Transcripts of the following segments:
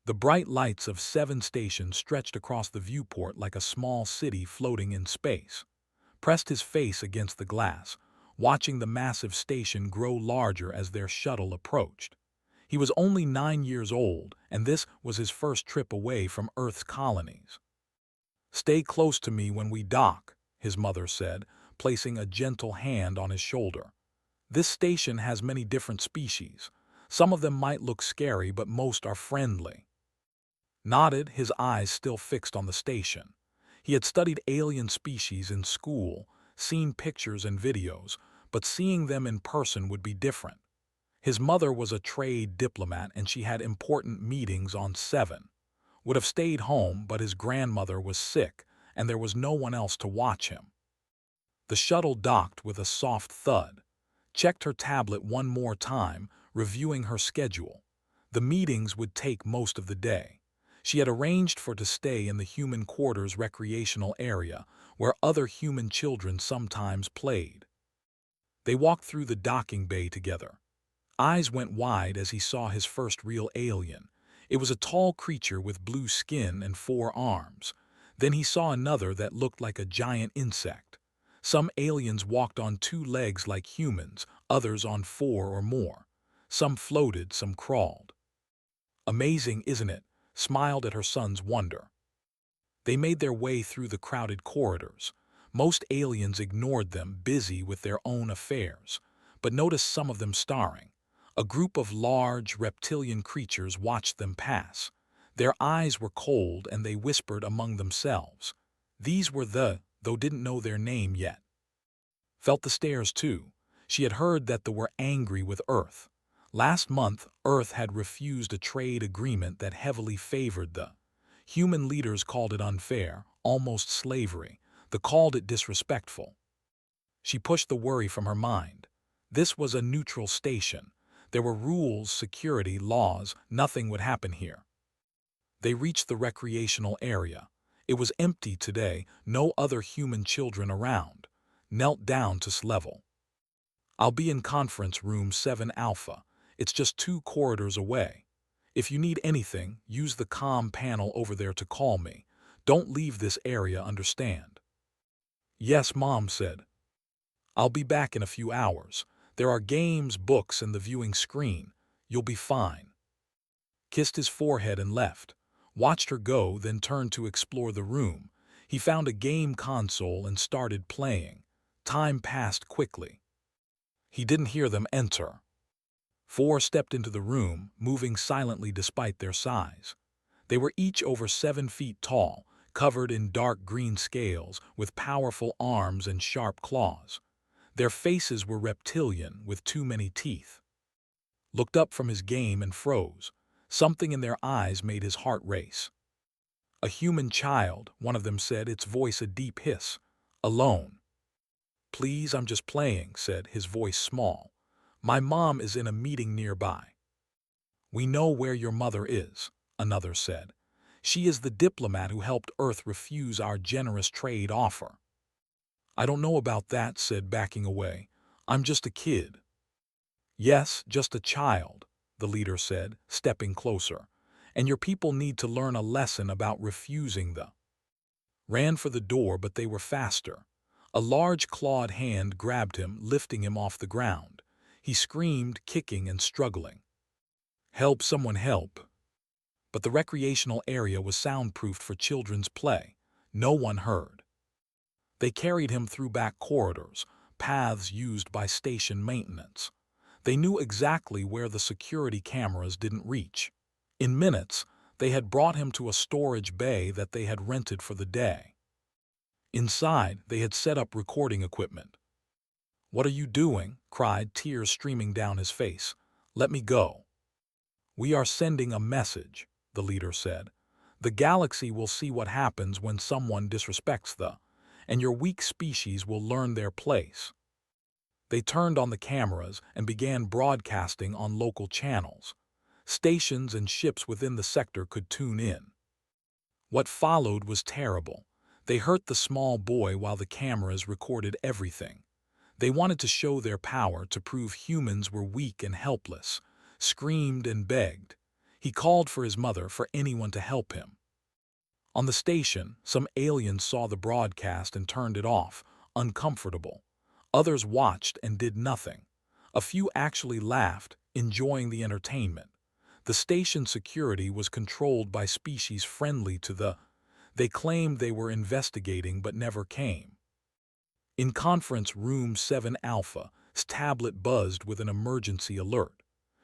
The bright lights of 7 stations stretched across the viewport like a small city floating in space. Pressed his face against the glass, watching the massive station grow larger as their shuttle approached. He was only 9 years old, and this was his first trip away from Earth's colonies. "Stay close to me when we dock," his mother said, placing a gentle hand on his shoulder. "This station has many different species. Some of them might look scary, but most are friendly." Nodded, his eyes still fixed on the station. He had studied alien species in school, seen pictures and videos, but seeing them in person would be different. His mother was a trade diplomat and she had important meetings on 7. Would have stayed home, but his grandmother was sick and there was no one else to watch him. The shuttle docked with a soft thud. Checked her tablet one more time, reviewing her schedule. The meetings would take most of the day. She had arranged for to stay in the human quarters recreational area, where other human children sometimes played. They walked through the docking bay together. Eyes went wide as he saw his first real alien. It was a tall creature with blue skin and 4 arms. Then he saw another that looked like a giant insect. Some aliens walked on 2 legs like humans, others on 4 or more. Some floated, some crawled. "Amazing, isn't it?" Smiled at her son's wonder. They made their way through the crowded corridors. Most aliens ignored them, busy with their own affairs, but noticed some of them staring. A group of large, reptilian creatures watched them pass. Their eyes were cold and they whispered among themselves. These were though didn't know their name yet. Felt the stares too. She had heard that they were angry with Earth. Last month, Earth had refused a trade agreement that heavily favored the human leaders called it unfair, almost slavery. They called it disrespectful. She pushed the worry from her mind. This was a neutral station. There were rules, security, laws. Nothing would happen here. They reached the recreational area. It was empty today, no other human children around. Knelt down to level. "I'll be in conference room 7 Alpha. It's just 2 corridors away. If you need anything, use the comm panel over there to call me. Don't leave this area, understand?" "Yes," Mom said. "I'll be back in a few hours. There are games, books, and the viewing screen. You'll be fine." Kissed his forehead and left. Watched her go, then turned to explore the room. He found a game console and started playing. Time passed quickly. He didn't hear them enter. 4 stepped into the room, moving silently despite their size. They were each over 7 feet tall, covered in dark green scales, with powerful arms and sharp claws. Their faces were reptilian, with too many teeth. Looked up from his game and froze. Something in their eyes made his heart race. "A human child," one of them said, its voice a deep hiss. "Alone." "Please, I'm just playing," said, his voice small. "My mom is in a meeting nearby." "We know where your mother is," another said. "She is the diplomat who helped Earth refuse our generous trade offer." "I don't know about that," said, backing away. "I'm just a kid." "Yes, just a child," the leader said, stepping closer. "And your people need to learn a lesson about refusing the—" Ran for the door, but they were faster. A large clawed hand grabbed him, lifting him off the ground. He screamed, kicking and struggling. "Help, someone help." But the recreational area was soundproofed for children's play. No one heard. They carried him through back corridors, paths used by station maintenance. They knew exactly where the security cameras didn't reach. In minutes, they had brought him to a storage bay that they had rented for the day. Inside, they had set up recording equipment. "What are you doing?" cried, tears streaming down his face. "Let me go." "We are sending a message," the leader said. "The galaxy will see what happens when someone disrespects and your weak species will learn their place." They turned on the cameras and began broadcasting on local channels. Stations and ships within the sector could tune in. What followed was terrible. They hurt the small boy while the cameras recorded everything. They wanted to show their power, to prove humans were weak and helpless, screamed and begged. He called for his mother, for anyone to help him. On the station, some aliens saw the broadcast and turned it off, uncomfortable. Others watched and did nothing. A few actually laughed, enjoying the entertainment. The station security was controlled by species friendly to the. They claimed they were investigating but never came. In conference room 7 Alpha's tablet buzzed with an emergency alert.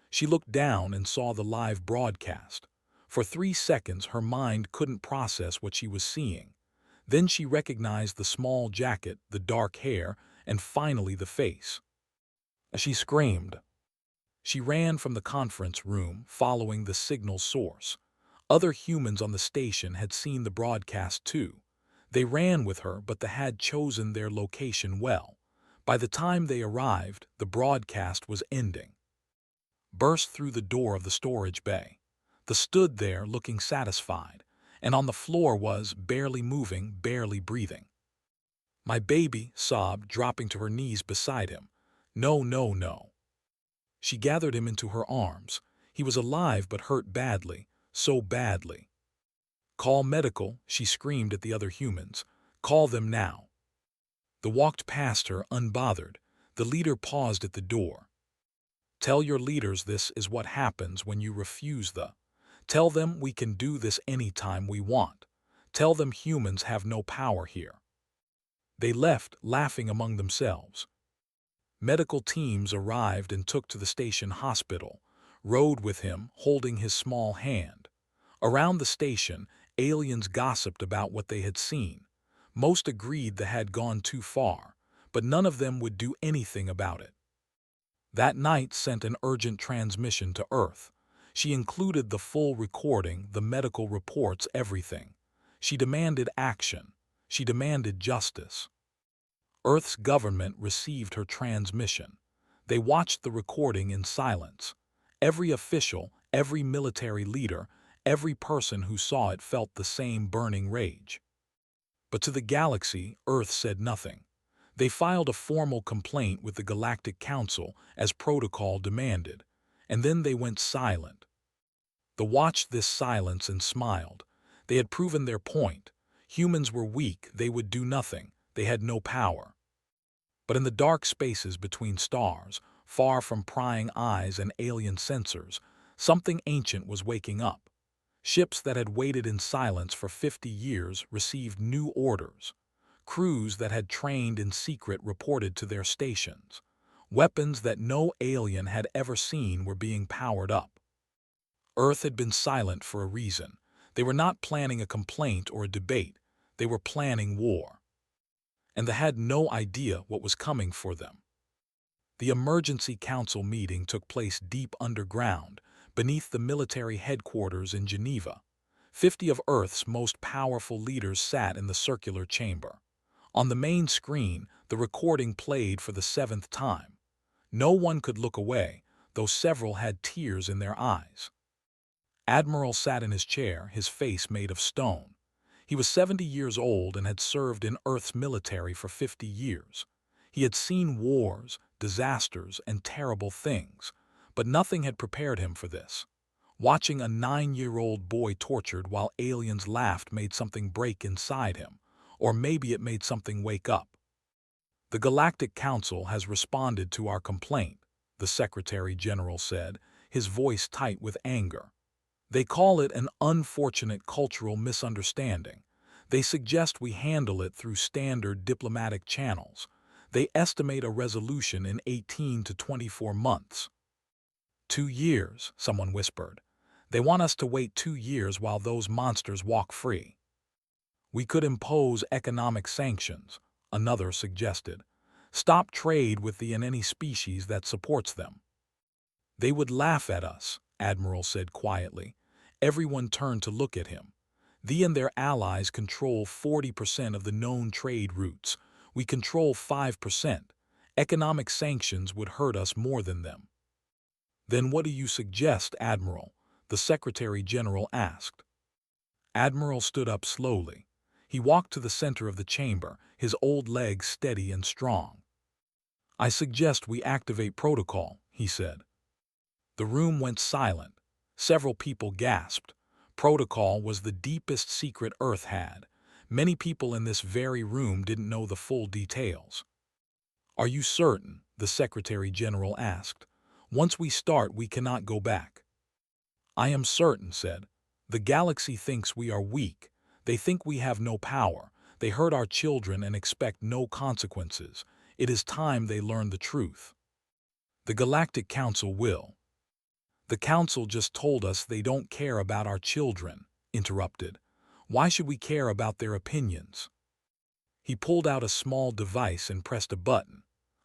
She looked down and saw the live broadcast. For 3 seconds her mind couldn't process what she was seeing. Then she recognized the small jacket, the dark hair, and finally the face. She screamed. She ran from the conference room, following the signal source. Other humans on the station had seen the broadcast too. They ran with her, but they had chosen their location well. By the time they arrived, the broadcast was ending. Burst through the door of the storage bay. They stood there looking satisfied, and on the floor was, barely moving, barely breathing. "My baby," sobbed, dropping to her knees beside him. "No, no, no." She gathered him into her arms. He was alive but hurt badly, so badly. "Call medical," she screamed at the other humans. "Call them now." They walked past her, unbothered. The leader paused at the door. "Tell your leaders this is what happens when you refuse the. Tell them we can do this anytime we want. Tell them humans have no power here." They left, laughing among themselves. Medical teams arrived and took to the station hospital, rode with him, holding his small hand. Around the station, aliens gossiped about what they had seen. Most agreed they had gone too far, but none of them would do anything about it. That night sent an urgent transmission to Earth. She included the full recording, the medical reports, everything. She demanded action. She demanded justice. Earth's government received her transmission. They watched the recording in silence. Every official, every military leader, every person who saw it felt the same burning rage. But to the galaxy, Earth said nothing. They filed a formal complaint with the Galactic Council as protocol demanded, and then they went silent. They watched this silence and smiled. They had proven their point. Humans were weak, they would do nothing, they had no power. But in the dark spaces between stars, far from prying eyes and alien sensors, something ancient was waking up. Ships that had waited in silence for 50 years received new orders. Crews that had trained in secret reported to their stations. Weapons that no alien had ever seen were being powered up. Earth had been silent for a reason. They were not planning a complaint or a debate. They were planning war. And they had no idea what was coming for them. The emergency council meeting took place deep underground, beneath the military headquarters in Geneva. 50 of Earth's most powerful leaders sat in the circular chamber. On the main screen, the recording played for the 7th time. No one could look away, though several had tears in their eyes. Admiral sat in his chair, his face made of stone. He was 70 years old and had served in Earth's military for 50 years. He had seen wars, disasters, and terrible things, but nothing had prepared him for this. Watching a 9-year-old boy tortured while aliens laughed made something break inside him, or maybe it made something wake up. "The Galactic Council has responded to our complaint," the Secretary General said, his voice tight with anger. "They call it an unfortunate cultural misunderstanding. They suggest we handle it through standard diplomatic channels. They estimate a resolution in 18 to 24 months. 2 years, someone whispered. They want us to wait 2 years while those monsters walk free. We could impose economic sanctions, another suggested. Stop trade with the and any species that supports them. They would laugh at us, Admiral said quietly. Everyone turned to look at him. They and their allies control 40% of the known trade routes. We control 5%. Economic sanctions would hurt us more than them. Then what do you suggest, Admiral? The Secretary General asked. Admiral stood up slowly. He walked to the center of the chamber, his old legs steady and strong. I suggest we activate protocol, he said. The room went silent. Several people gasped. Protocol was the deepest secret Earth had. Many people in this very room didn't know the full details. "Are you certain?" the Secretary General asked. "Once we start, we cannot go back." "I am certain," said. "The galaxy thinks we are weak. They think we have no power. They hurt our children and expect no consequences. It is time they learn the truth." "The Galactic Council will." "The Council just told us they don't care about our children," interrupted. "Why should we care about their opinions?" He pulled out a small device and pressed a button.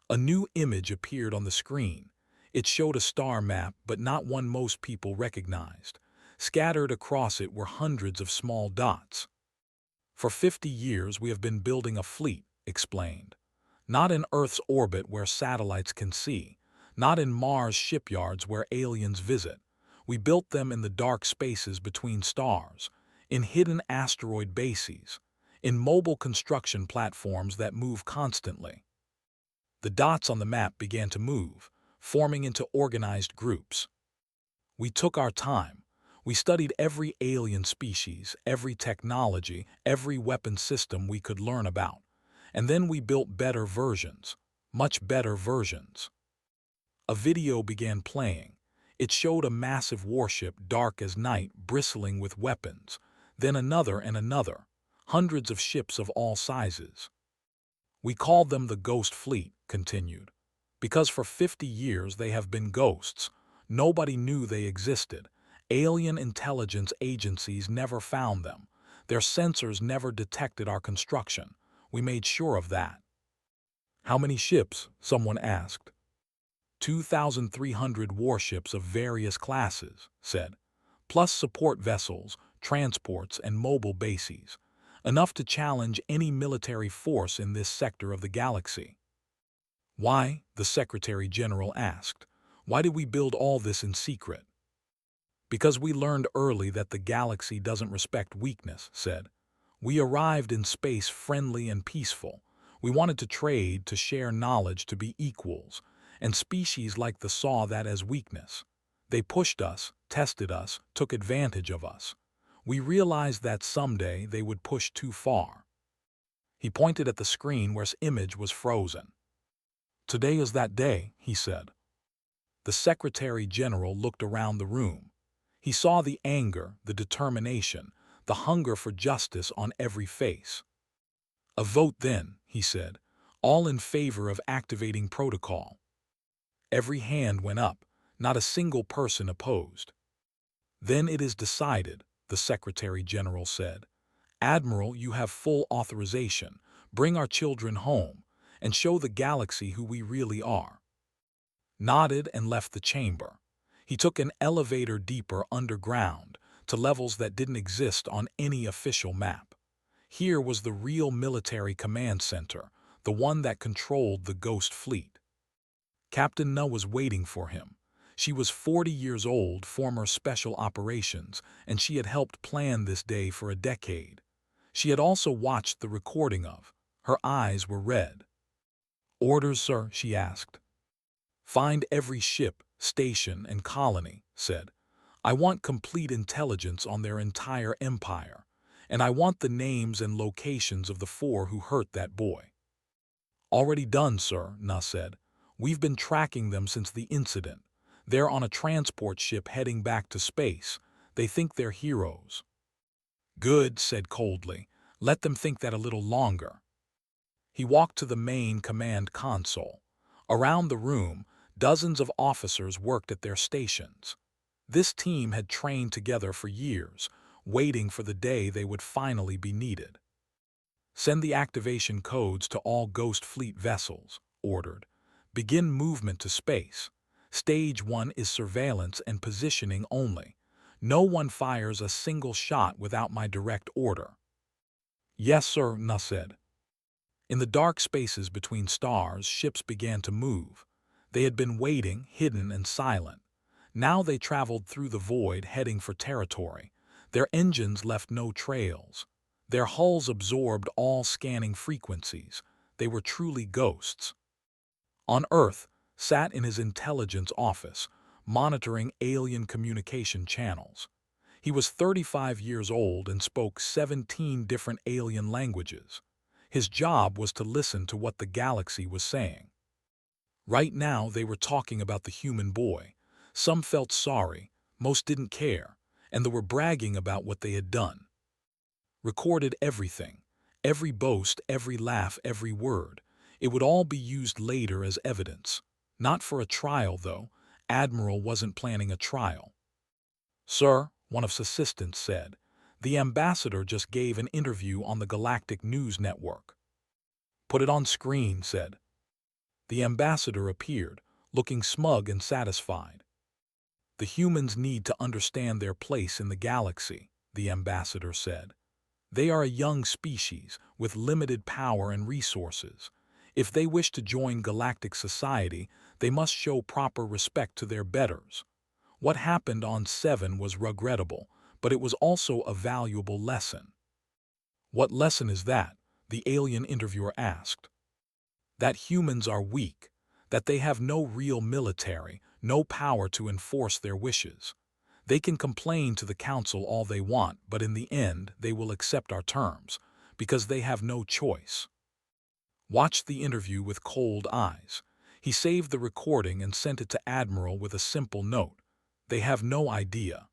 A new image appeared on the screen. It showed a star map, but not one most people recognized. Scattered across it were hundreds of small dots. "For 50 years we have been building a fleet," explained. "Not in Earth's orbit where satellites can see. Not in Mars' shipyards where aliens visit. We built them in the dark spaces between stars, in hidden asteroid bases, in mobile construction platforms that move constantly." The dots on the map began to move, forming into organized groups. "We took our time. We studied every alien species, every technology, every weapon system we could learn about. And then we built better versions, much better versions." A video began playing. It showed a massive warship, dark as night, bristling with weapons. Then another and another. Hundreds of ships of all sizes. "We called them the Ghost Fleet," continued, "because for 50 years they have been ghosts. Nobody knew they existed. Alien intelligence agencies never found them. Their sensors never detected our construction. We made sure of that." "How many ships?" someone asked. 2,300 warships of various classes," said, "plus support vessels, transports, and mobile bases. Enough to challenge any military force in this sector of the galaxy." "Why?" the Secretary General asked. "Why did we build all this in secret?" "Because we learned early that the galaxy doesn't respect weakness," said. "We arrived in space friendly and peaceful. We wanted to trade, to share knowledge, to be equals. And species like the saw that as weakness. They pushed us, tested us, took advantage of us. We realized that someday they would push too far." He pointed at the screen where his image was frozen. "Today is that day," he said. The Secretary General looked around the room. He saw the anger, the determination, the hunger for justice on every face. "A vote then," he said, "all in favor of activating protocol." Every hand went up, not a single person opposed. "Then it is decided," the Secretary General said. "Admiral, you have full authorization. Bring our children home, and show the galaxy who we really are." Nodded and left the chamber. He took an elevator deeper underground, to levels that didn't exist on any official map. Here was the real military command center, the one that controlled the Ghost Fleet. Captain Na was waiting for him. She was 40 years old, former Special Operations, and she had helped plan this day for a decade. She had also watched the recording of. Her eyes were red. "Orders, sir?" she asked. "Find every ship, station, and colony," said. "I want complete intelligence on their entire empire, and I want the names and locations of the 4 who hurt that boy." "Already done, sir," Na said. "We've been tracking them since the incident. They're on a transport ship heading back to space. They think they're heroes." "Good," said coldly. "Let them think that a little longer." He walked to the main command console. Around the room, dozens of officers worked at their stations. This team had trained together for years, waiting for the day they would finally be needed. "Send the activation codes to all Ghost Fleet vessels," ordered. "Begin movement to space. Stage 1 is surveillance and positioning only. No one fires a single shot without my direct order." "Yes, sir," Na said. In the dark spaces between stars, ships began to move. They had been waiting, hidden and silent. Now they traveled through the void, heading for territory. Their engines left no trails. Their hulls absorbed all scanning frequencies. They were truly ghosts. On Earth, sat in his intelligence office, monitoring alien communication channels. He was 35 years old and spoke 17 different alien languages. His job was to listen to what the galaxy was saying. Right now, they were talking about the human boy. Some felt sorry, most didn't care, and they were bragging about what they had done. Recorded everything, every boast, every laugh, every word. It would all be used later as evidence. Not for a trial, though. Admiral wasn't planning a trial. "Sir," one of his assistants said, "the ambassador just gave an interview on the Galactic News Network." "Put it on screen," said. The ambassador appeared, looking smug and satisfied. "The humans need to understand their place in the galaxy," the ambassador said. "They are a young species with limited power and resources. If they wish to join galactic society, they must show proper respect to their betters. What happened on 7 was regrettable, but it was also a valuable lesson." "What lesson is that?" the alien interviewer asked. "That humans are weak, that they have no real military, no power to enforce their wishes. They can complain to the council all they want, but in the end they will accept our terms, because they have no choice." Watched the interview with cold eyes. He saved the recording and sent it to Admiral with a simple note: "They have no idea."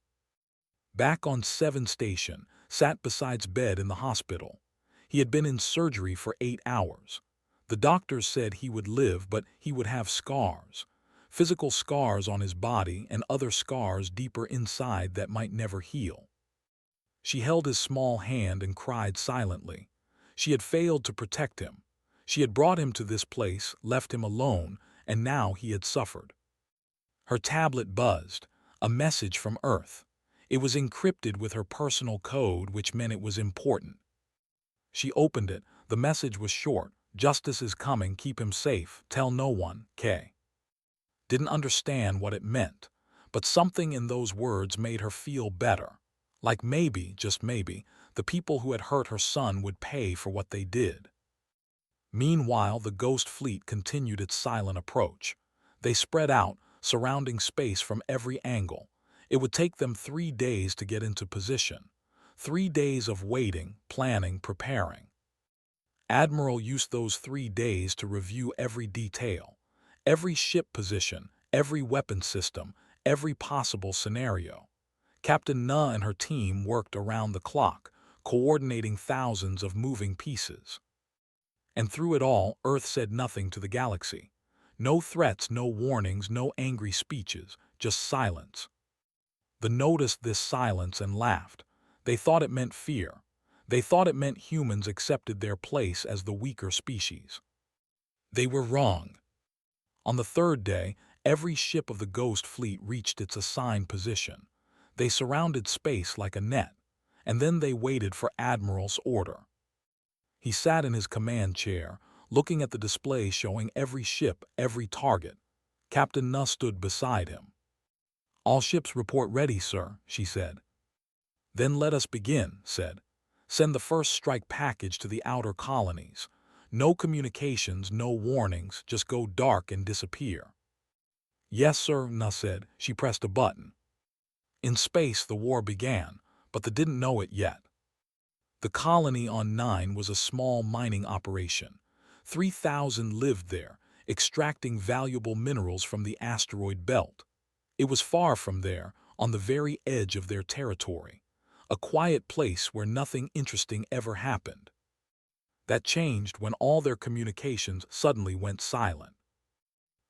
Back on 7 Station, sat beside's bed in the hospital. He had been in surgery for 8 hours. The doctors said he would live, but he would have scars. Physical scars on his body and other scars deeper inside that might never heal. She held his small hand and cried silently. She had failed to protect him. She had brought him to this place, left him alone, and now he had suffered. Her tablet buzzed, a message from Earth. It was encrypted with her personal code, which meant it was important. She opened it. The message was short: "Justice is coming, keep him safe, tell no one, K." Didn't understand what it meant, but something in those words made her feel better. Like maybe, just maybe, the people who had hurt her son would pay for what they did. Meanwhile, the Ghost Fleet continued its silent approach. They spread out, surrounding space from every angle. It would take them 3 days to get into position. 3 days of waiting, planning, preparing. Admiral used those 3 days to review every detail, every ship position, every weapon system, every possible scenario. Captain Na and her team worked around the clock, coordinating thousands of moving pieces. And through it all, Earth said nothing to the galaxy. No threats, no warnings, no angry speeches, just silence. They noticed this silence and laughed. They thought it meant fear. They thought it meant humans accepted their place as the weaker species. They were wrong. On the 3rd day, every ship of the Ghost Fleet reached its assigned position. They surrounded space like a net, and then they waited for Admiral's order. He sat in his command chair, looking at the display showing every ship, every target. Captain Nuss stood beside him. "All ships report ready, sir," she said. "Then let us begin," said. "Send the first strike package to the outer colonies. No communications, no warnings, just go dark and disappear." "Yes, sir," Nuss said. She pressed a button. In space, the war began, but they didn't know it yet. The colony on 9 was a small mining operation. 3,000 lived there, extracting valuable minerals from the asteroid belt. It was far from there, on the very edge of their territory. A quiet place where nothing interesting ever happened. That changed when all their communications suddenly went silent.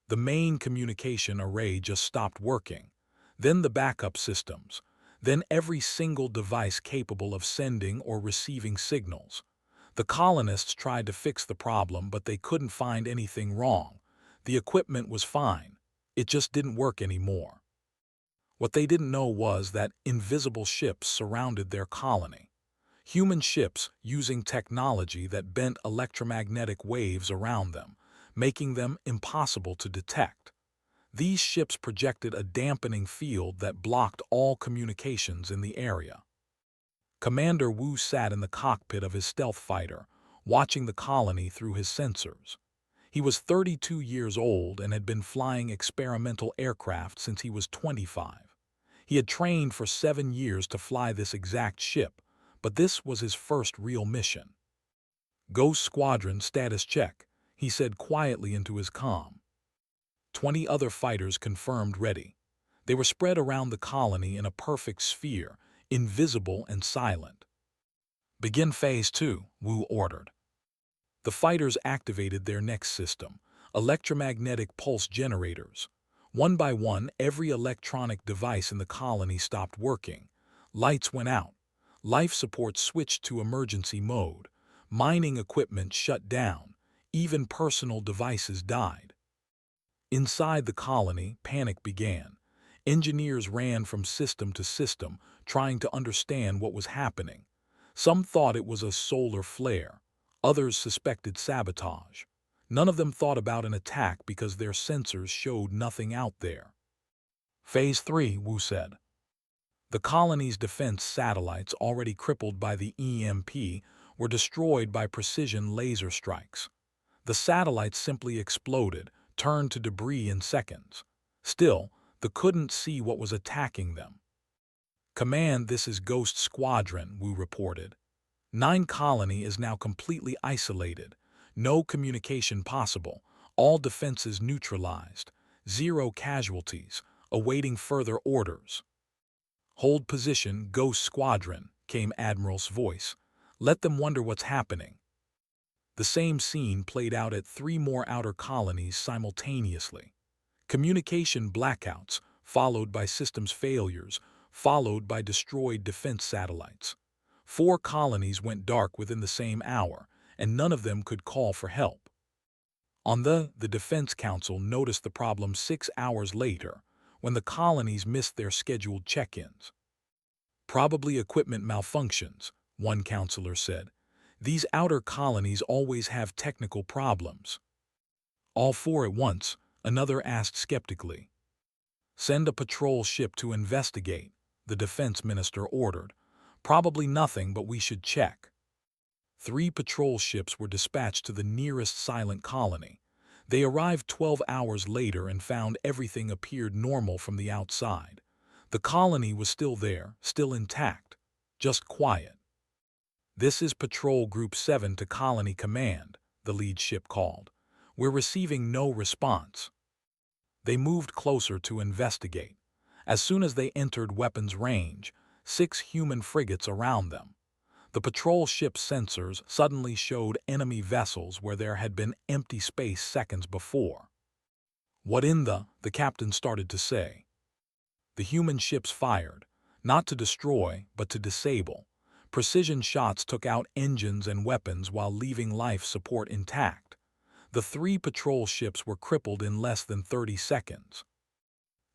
The main communication array just stopped working. Then the backup systems. Then every single device capable of sending or receiving signals. The colonists tried to fix the problem, but they couldn't find anything wrong. The equipment was fine. It just didn't work anymore. What they didn't know was that invisible ships surrounded their colony. Human ships using technology that bent electromagnetic waves around them, making them impossible to detect. These ships projected a dampening field that blocked all communications in the area. Commander Wu sat in the cockpit of his stealth fighter, watching the colony through his sensors. He was 32 years old and had been flying experimental aircraft since he was 25. He had trained for 7 years to fly this exact ship, but this was his first real mission. "Ghost Squadron status check," he said quietly into his comm. 20 other fighters confirmed ready. They were spread around the colony in a perfect sphere, invisible and silent. "Begin Phase 2, Wu ordered. The fighters activated their next system, electromagnetic pulse generators. One by one, every electronic device in the colony stopped working. Lights went out. Life support switched to emergency mode. Mining equipment shut down. Even personal devices died. Inside the colony, panic began. Engineers ran from system to system, trying to understand what was happening. Some thought it was a solar flare. Others suspected sabotage. None of them thought about an attack because their sensors showed nothing out there. "Phase 3, Wu said. The colony's defense satellites, already crippled by the EMP, were destroyed by precision laser strikes. The satellites simply exploded, turned to debris in seconds. Still, they couldn't see what was attacking them. "Command, this is Ghost Squadron," Wu reported. 9 colony is now completely isolated. No communication possible. All defenses neutralized. 0 casualties. Awaiting further orders. "Hold position, Ghost Squadron," came Admiral's voice. "Let them wonder what's happening." The same scene played out at 3 more outer colonies simultaneously. Communication blackouts, followed by systems failures, followed by destroyed defense satellites. 4 colonies went dark within the same hour, and none of them could call for help. The Defense Council noticed the problem 6 hours later, when the colonies missed their scheduled check-ins. "Probably equipment malfunctions," one counselor said. "These outer colonies always have technical problems." "All 4 at once?" another asked skeptically. "Send a patrol ship to investigate," the defense minister ordered. "Probably nothing, but we should check." 3 patrol ships were dispatched to the nearest silent colony. They arrived 12 hours later and found everything appeared normal from the outside. The colony was still there, still intact, just quiet. "This is Patrol Group 7 to Colony Command," the lead ship called. "We're receiving no response." They moved closer to investigate. As soon as they entered weapons range, 6 human frigates around them. The patrol ship's sensors suddenly showed enemy vessels where there had been empty space seconds before. "What in the captain started to say. The human ships fired, not to destroy, but to disable. Precision shots took out engines and weapons while leaving life support intact. The 3 patrol ships were crippled in less than 30 seconds.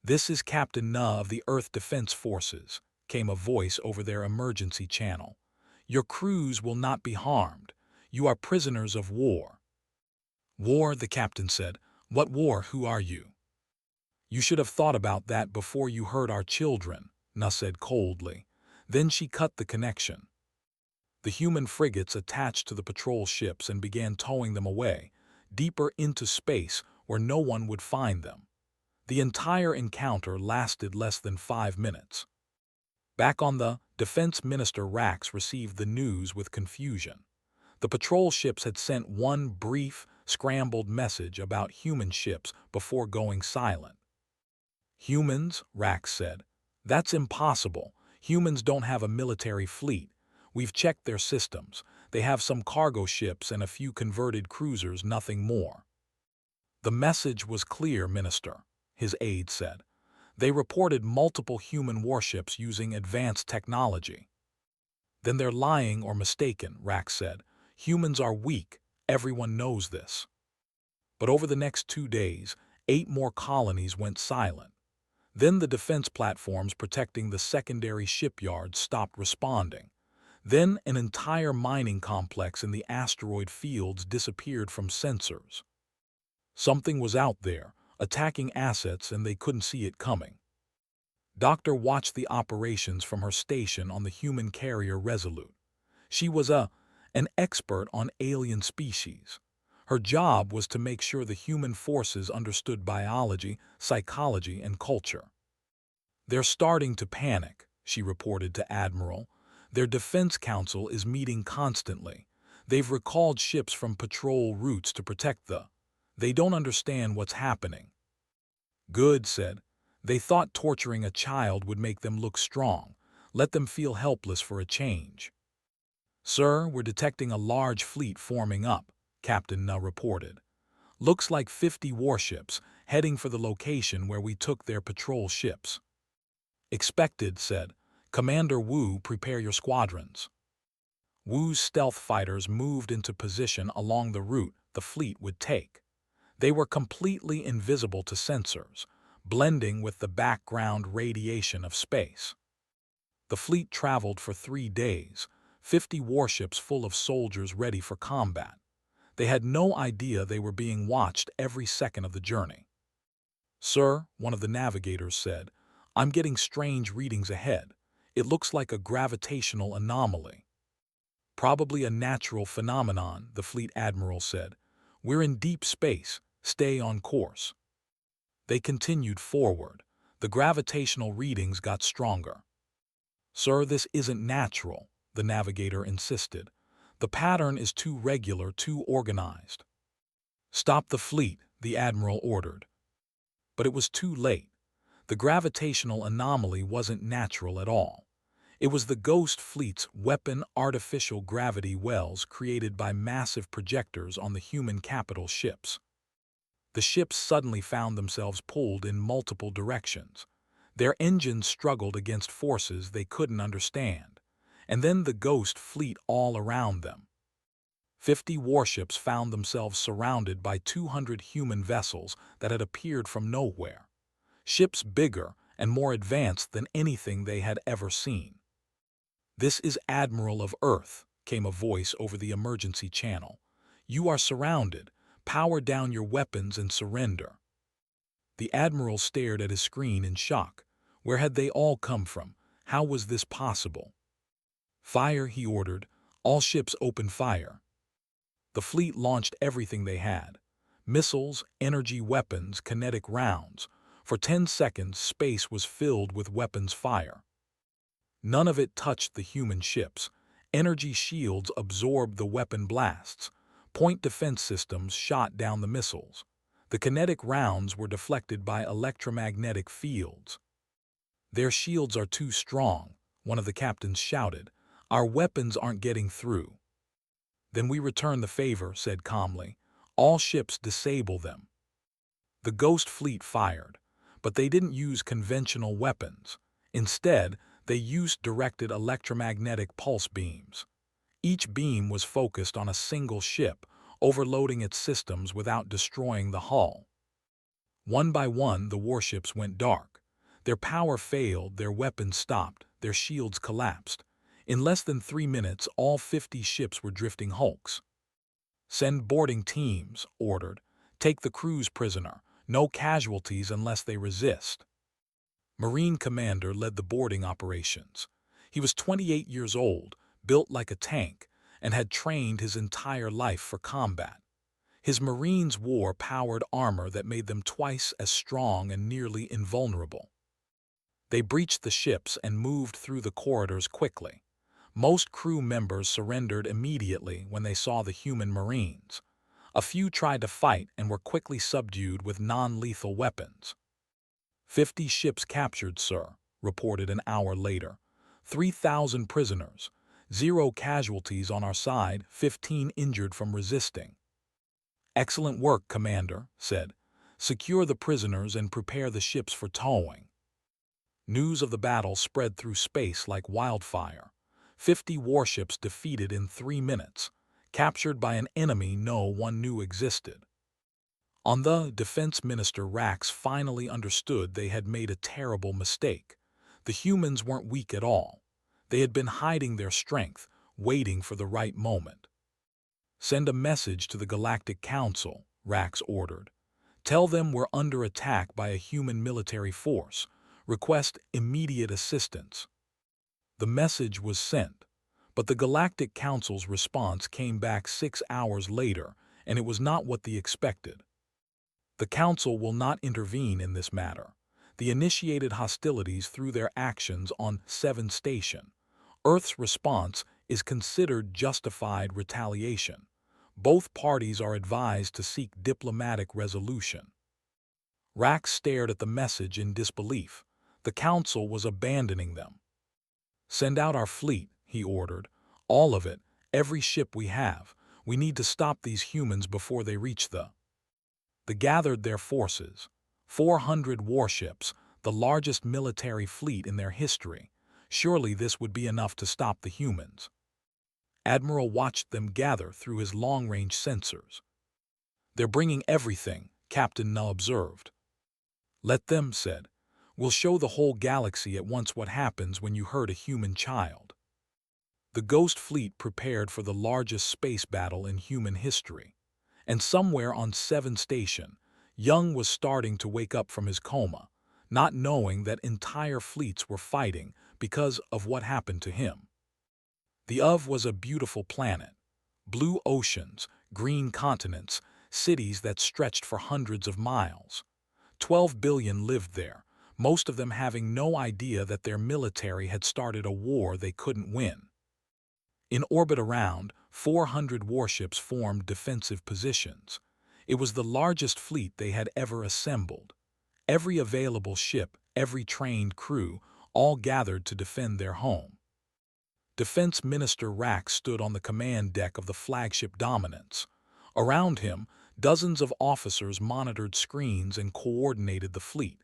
"This is Captain Na of the Earth Defense Forces," came a voice over their emergency channel. "Your crews will not be harmed. You are prisoners of war." "War," the captain said. "What war? Who are you?" "You should have thought about that before you hurt our children," Na said coldly. Then she cut the connection. The human frigates attached to the patrol ships and began towing them away, deeper into space where no one would find them. The entire encounter lasted less than 5 minutes. Back on the Defense Minister Rax received the news with confusion. The patrol ships had sent one brief, scrambled message about human ships before going silent. "Humans?" Rax said. "That's impossible. Humans don't have a military fleet. We've checked their systems. They have some cargo ships and a few converted cruisers, nothing more." "The message was clear, Minister," his aide said. "They reported multiple human warships using advanced technology." "Then they're lying or mistaken," Rax said. "Humans are weak. Everyone knows this." But over the next 2 days, 8 more colonies went silent. Then the defense platforms protecting the secondary shipyards stopped responding. Then an entire mining complex in the asteroid fields disappeared from sensors. Something was out there, attacking assets, and they couldn't see it coming. Doctor watched the operations from her station on the human carrier Resolute. She was an expert on alien species. Her job was to make sure the human forces understood biology, psychology, and culture. "They're starting to panic," she reported to Admiral. "Their defense council is meeting constantly. They've recalled ships from patrol routes to protect They don't understand what's happening." "Good," said. "They thought torturing a child would make them look strong. Let them feel helpless for a change." "Sir, we're detecting a large fleet forming up," Captain Na reported. "Looks like 50 warships, heading for the location where we took their patrol ships." "Expected," said. "Commander Wu, prepare your squadrons." Wu's stealth fighters moved into position along the route the fleet would take. They were completely invisible to sensors, blending with the background radiation of space. The fleet traveled for 3 days, 50 warships full of soldiers ready for combat. They had no idea they were being watched every second of the journey. "Sir," one of the navigators said, "I'm getting strange readings ahead. It looks like a gravitational anomaly." "Probably a natural phenomenon," the fleet admiral said. "We're in deep space. Stay on course." They continued forward. The gravitational readings got stronger. "Sir, this isn't natural," the navigator insisted. "The pattern is too regular, too organized." "Stop the fleet," the admiral ordered. But it was too late. The gravitational anomaly wasn't natural at all. It was the Ghost Fleet's weapon artificial gravity wells created by massive projectors on the human capital ships. The ships suddenly found themselves pulled in multiple directions. Their engines struggled against forces they couldn't understand, and then the Ghost Fleet all around them. 50 warships found themselves surrounded by 200 human vessels that had appeared from nowhere. Ships bigger and more advanced than anything they had ever seen. "This is Admiral of Earth," came a voice over the emergency channel. "You are surrounded. Power down your weapons and surrender." The Admiral stared at his screen in shock. Where had they all come from? How was this possible? "Fire," he ordered. "All ships open fire." The fleet launched everything they had. Missiles, energy weapons, kinetic rounds. For 10 seconds, space was filled with weapons fire. None of it touched the human ships. Energy shields absorbed the weapon blasts. Point defense systems shot down the missiles. The kinetic rounds were deflected by electromagnetic fields. "Their shields are too strong," one of the captains shouted. "Our weapons aren't getting through." "Then we return the favor," said calmly. "All ships disable them." The Ghost Fleet fired, but they didn't use conventional weapons. Instead, they used directed electromagnetic pulse beams. Each beam was focused on a single ship, overloading its systems without destroying the hull. One by one, the warships went dark. Their power failed, their weapons stopped, their shields collapsed. In less than 3 minutes, all 50 ships were drifting hulks. "Send boarding teams," ordered. "Take the crews prisoner. No casualties unless they resist." Marine Commander led the boarding operations. He was 28 years old, built like a tank, and had trained his entire life for combat. His Marines wore powered armor that made them twice as strong and nearly invulnerable. They breached the ships and moved through the corridors quickly. Most crew members surrendered immediately when they saw the human Marines. A few tried to fight and were quickly subdued with non-lethal weapons. 50 ships captured, sir," reported an hour later. 3,000 prisoners. 0 casualties on our side, 15 injured from resisting. "Excellent work, Commander," said. "Secure the prisoners and prepare the ships for towing." News of the battle spread through space like wildfire. 50 warships defeated in 3 minutes, captured by an enemy no one knew existed. On the Defense Minister Rax finally understood they had made a terrible mistake. The humans weren't weak at all. They had been hiding their strength, waiting for the right moment. "Send a message to the Galactic Council," Rax ordered. "Tell them we're under attack by a human military force. Request immediate assistance." The message was sent, but the Galactic Council's response came back 6 hours later, and it was not what they expected. The Council will not intervene in this matter. They initiated hostilities through their actions on 7 Station. Earth's response is considered justified retaliation. Both parties are advised to seek diplomatic resolution. Rax stared at the message in disbelief. The Council was abandoning them. "Send out our fleet," he ordered. "All of it, every ship we have. We need to stop these humans before they reach the—" They gathered their forces. 400 warships, the largest military fleet in their history. Surely this would be enough to stop the humans. Admiral watched them gather through his long-range sensors. "They're bringing everything," Captain Null observed. "Let them," said. "We'll show the whole galaxy at once what happens when you hurt a human child." The Ghost Fleet prepared for the largest space battle in human history. And somewhere on 7 Station, Young was starting to wake up from his coma, not knowing that entire fleets were fighting because of what happened to him. The OV was a beautiful planet. Blue oceans, green continents, cities that stretched for hundreds of miles. 12 billion lived there, most of them having no idea that their military had started a war they couldn't win. In orbit around, 400 warships formed defensive positions. It was the largest fleet they had ever assembled. Every available ship, every trained crew, all gathered to defend their home. Defense Minister Rax stood on the command deck of the flagship Dominance. Around him, dozens of officers monitored screens and coordinated the fleet.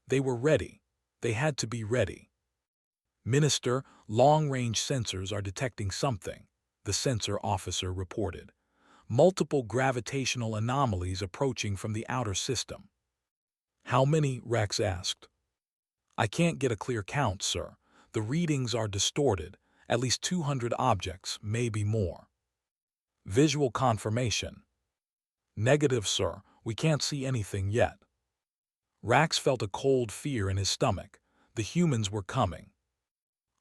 They were ready. They had to be ready. "Minister, long-range sensors are detecting something," the sensor officer reported. "Multiple gravitational anomalies approaching from the outer system." "How many?" Rex asked. "I can't get a clear count, sir. The readings are distorted. At least 200 objects, maybe more." "Visual confirmation?" "Negative, sir. We can't see anything yet." Rax felt a cold fear in his stomach. The humans were coming.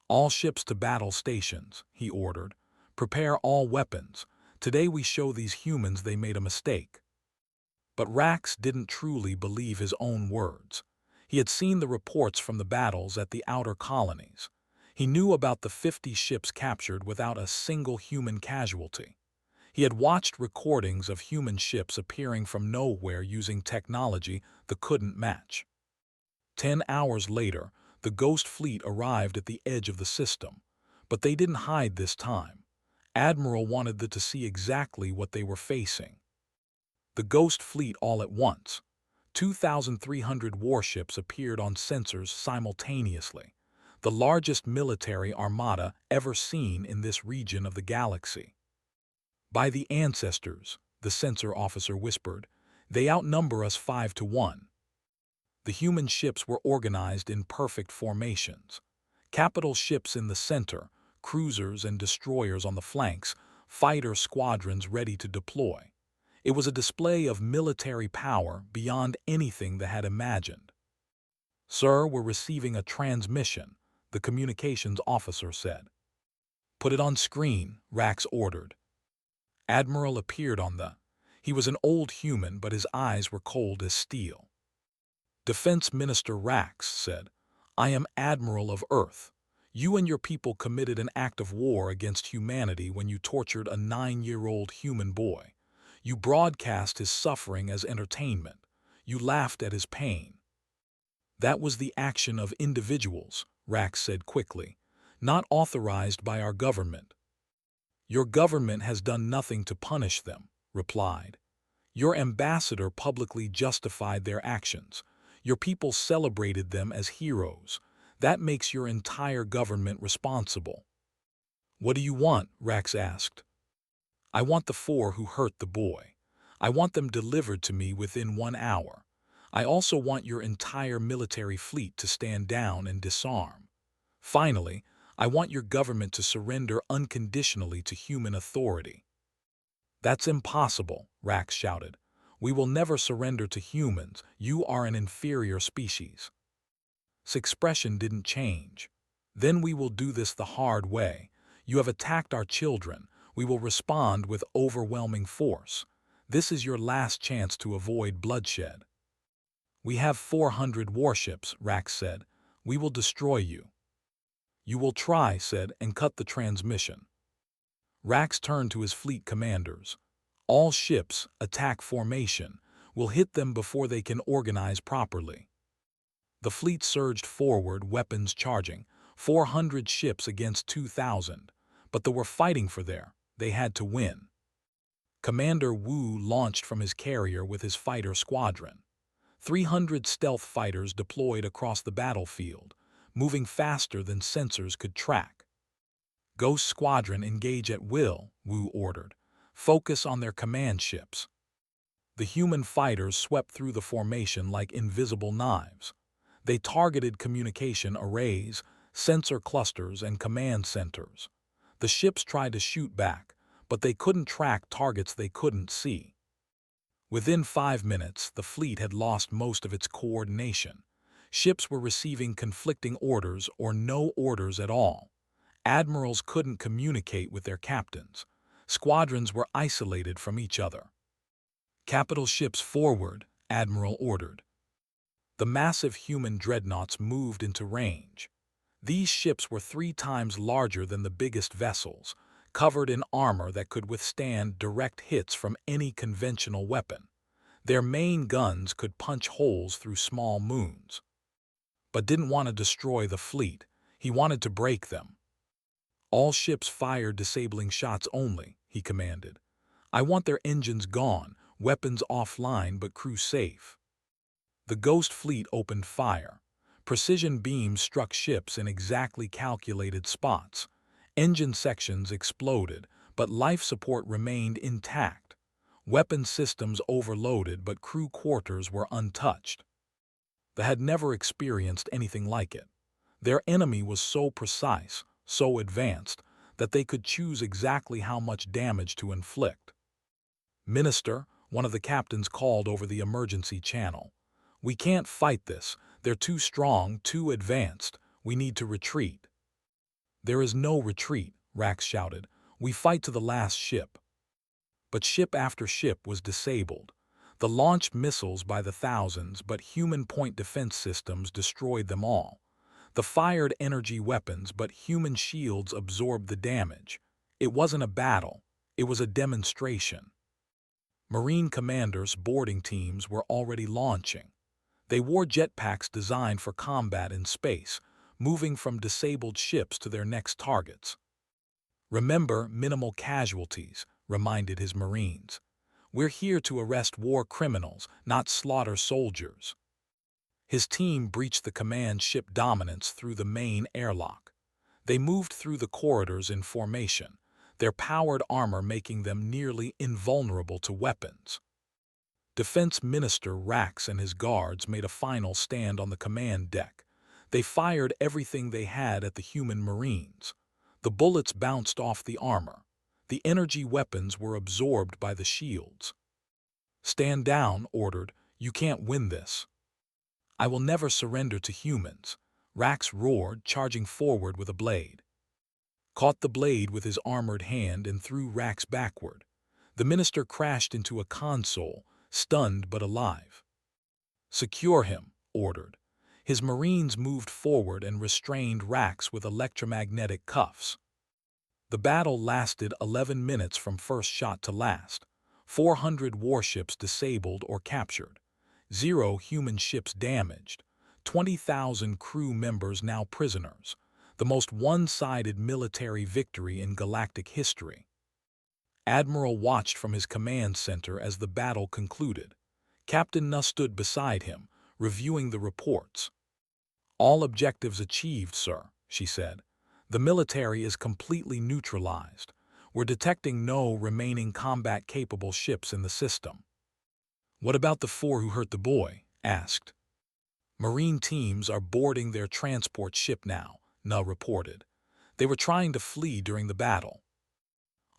"All ships to battle stations," he ordered. "Prepare all weapons. Today we show these humans they made a mistake." But Rax didn't truly believe his own words. He had seen the reports from the battles at the outer colonies. He knew about the 50 ships captured without a single human casualty. He had watched recordings of human ships appearing from nowhere using technology that couldn't match. 10 hours later, the Ghost Fleet arrived at the edge of the system. But they didn't hide this time. Admiral wanted them to see exactly what they were facing. The Ghost Fleet all at once. 2,300 warships appeared on sensors simultaneously. The largest military armada ever seen in this region of the galaxy. "By the ancestors," the sensor officer whispered, "they outnumber us 5 to 1. The human ships were organized in perfect formations. Capital ships in the center, cruisers and destroyers on the flanks, fighter squadrons ready to deploy. It was a display of military power beyond anything they had imagined. "Sir, we're receiving a transmission," the communications officer said. "Put it on screen," Rax ordered. Admiral appeared on the. He was an old human, but his eyes were cold as steel. Defense Minister Rax said, "I am Admiral of Earth. You and your people committed an act of war against humanity when you tortured a 9-year-old human boy. You broadcast his suffering as entertainment. You laughed at his pain." "That was the action of individuals," Rax said quickly, "not authorized by our government." "Your government has done nothing to punish them," replied. "Your ambassador publicly justified their actions. Your people celebrated them as heroes. That makes your entire government responsible." "What do you want?" Rax asked. "I want the 4 who hurt the boy. I want them delivered to me within 1 hour. I also want your entire military fleet to stand down and disarm. Finally, I want your government to surrender unconditionally to human authority." "That's impossible," Rax shouted. "We will never surrender to humans. You are an inferior species." His expression didn't change. "Then we will do this the hard way. You have attacked our children. We will respond with overwhelming force. This is your last chance to avoid bloodshed. We have 400 warships, Rax said. We will destroy you. You will try, said, and cut the transmission. Rax turned to his fleet commanders. All ships, attack formation. We'll hit them before they can organize properly. The fleet surged forward, weapons charging. 400 ships against 2,000. But they were fighting for they had to win. Commander Wu launched from his carrier with his fighter squadron. 300 stealth fighters deployed across the battlefield, moving faster than sensors could track. Ghost Squadron engage at will, Wu ordered. Focus on their command ships. The human fighters swept through the formation like invisible knives. They targeted communication arrays, sensor clusters, and command centers. The ships tried to shoot back, but they couldn't track targets they couldn't see. Within 5 minutes, the fleet had lost most of its coordination. Ships were receiving conflicting orders or no orders at all. Admirals couldn't communicate with their captains. Squadrons were isolated from each other. Capital ships forward, Admiral ordered. The massive human dreadnoughts moved into range. These ships were 3 times larger than the biggest vessels, covered in armor that could withstand direct hits from any conventional weapon. Their main guns could punch holes through small moons. But didn't want to destroy the fleet. He wanted to break them. All ships fire disabling shots only, he commanded. I want their engines gone, weapons offline but crew safe. The Ghost fleet opened fire. Precision beams struck ships in exactly calculated spots. Engine sections exploded, but life support remained intact. Weapon systems overloaded, but crew quarters were untouched. They had never experienced anything like it. Their enemy was so precise, so advanced, that they could choose exactly how much damage to inflict. Minister, one of the captains called over the emergency channel. We can't fight this. They're too strong, too advanced. We need to retreat. There is no retreat, Rax shouted. We fight to the last ship. But ship after ship was disabled. The launched missiles by the thousands, but human point defense systems destroyed them all. The fired energy weapons, but human shields absorbed the damage. It wasn't a battle. It was a demonstration. Marine commanders' boarding teams were already launching. They wore jetpacks designed for combat in space, moving from disabled ships to their next targets. Remember minimal casualties, reminded his Marines. We're here to arrest war criminals, not slaughter soldiers. His team breached the command ship dominance through the main airlock. They moved through the corridors in formation, their powered armor making them nearly invulnerable to weapons. Defense Minister Rax and his guards made a final stand on the command deck. They fired everything they had at the human Marines. The bullets bounced off the armor. The energy weapons were absorbed by the shields. Stand down, ordered. You can't win this. I will never surrender to humans, Rax roared, charging forward with a blade. Caught the blade with his armored hand and threw Rax backward. The minister crashed into a console, stunned but alive. Secure him, ordered. His Marines moved forward and restrained Rax with electromagnetic cuffs. The battle lasted 11 minutes from first shot to last. 400 warships disabled or captured. 0 human ships damaged. 20,000 crew members now prisoners. The most one-sided military victory in galactic history. Admiral watched from his command center as the battle concluded. Captain Nuss stood beside him, reviewing the reports. All objectives achieved, sir, she said. The military is completely neutralized. We're detecting no remaining combat-capable ships in the system. What about the 4 who hurt the boy? Asked. Marine teams are boarding their transport ship now, Nuh reported. They were trying to flee during the battle.